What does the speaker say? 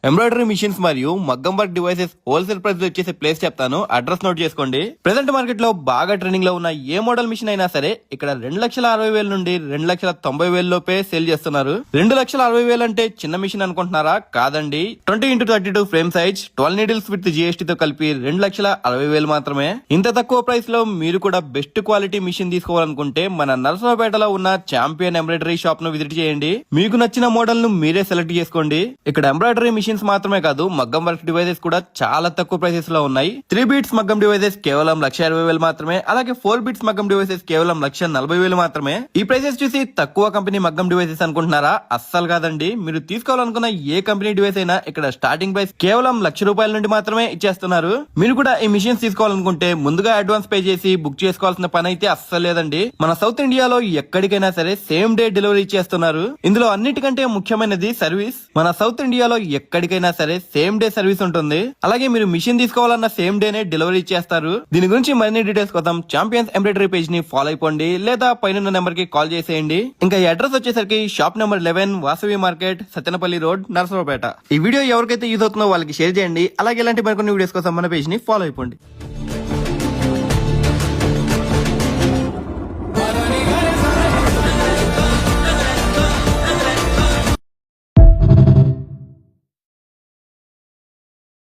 Embroidery machines మరియు మగ్గం work devices wholesale price లో వచ్చేసే ప్లేస్ చెప్తాను, అడ్రస్ నోట్ చేసుకోండి. ప్రెసెంట్ మార్కెట్ లో బాగా ట్రెండింగ్ లో ఉన్న ఏ మోడల్ మిషన్ అయినా సరే ఇక్కడ 2,60,000 నుండి 2,90,000 లోపే సేల్ చేస్తున్నారు. 2,60,000 అంటే చిన్న మిషన్ అనుకుంటున్నారా? కాదండి. 20x32 frame size 12 needles with GST తో కలిపి 2,60,000 మాత్రమే. ఇంత తక్కువ ప్రైస్ లో మీరు కూడా బెస్ట్ క్వాలిటీ మిషన్ తీసుకోవాలనుకుంటే మన నరసరావుపేటలో ఉన్న ఛాంపియన్ ఎంబ్రాయిడరీ షాప్ ను విజిట్ చేయండి. మీకు నచ్చిన మోడల్ ను మీరే సెలెక్ట్ చేసుకోండి. ఇక్కడ ఎంబ్రాయిడరీ మిషన్స్ మాత్రమే కాదు, మగ్గం వర్క్ డివైసెస్ కూడా చాలా తక్కువ ప్రైసెస్ లో ఉన్నాయి. 3 బీట్స్ మగ్గం డివైసెస్ కేవలం 1,20,000 మాత్రమే. అలాగే 4 బీట్స్ మగ్గం డివైసెస్ కేవలం 1,40,000 మాత్రమే. ఈ ప్రైసెస్ చూసి తక్కువ కంపెనీ మగ్గం డివైసెస్ అనుకుంటున్నారా? అస్సలు కాదండి. మీరు తీసుకోవాలనుకున్న ఏ కంపెనీ డివైస్ అయినా ఇక్కడ స్టార్టింగ్ ప్రైస్ కేవలం ₹1,00,000 నుండి మాత్రమే ఇచ్చేస్తున్నారు. మీరు కూడా ఈ మిషన్స్ తీసుకోవాలనుకుంటే ముందుగా అడ్వాన్స్ పే చేసి బుక్ చేసుకోవాల్సిన పని అయితే అస్సలు లేదండి. మన సౌత్ ఇండియాలో ఎక్కడికైనా సరే సేమ్ డే డెలివరీ చేస్తున్నారు. ఇందులో అన్నిటికంటే ముఖ్యమైనది సర్వీస్. మన సౌత్ ఇండియాలో ఎక్కడికైనా సరే సేమ్ డే సర్వీస్ ఉంటుంది. అలాగే మీరు మిషన్ తీసుకోవాలన్న సేమ్ డేనే డెలివరీ చేస్తారు. దీని గురించి మరిన్ని డీటెయిల్స్ కోసం ఛాంపియన్స్ ఎంబ్రాయిడరీ పేజ్ ని ఫాలో అయిపోండి, లేదా పైన నెంబర్ కి కాల్ చేసేయండి. ఇంకా ఈ అడ్రస్ వచ్చేసరికి shop number 11 Vasavi market, Sattenapalli road, Narasaraopet. ఈ వీడియో ఎవరికైతే యూజ్ అవుతుందో వాళ్ళకి షేర్ చేయండి. అలాగే ఇలాంటి మరికొన్ని వీడియోస్ కోసం మన పేజ్ ని ఫాలో అయిపోండి.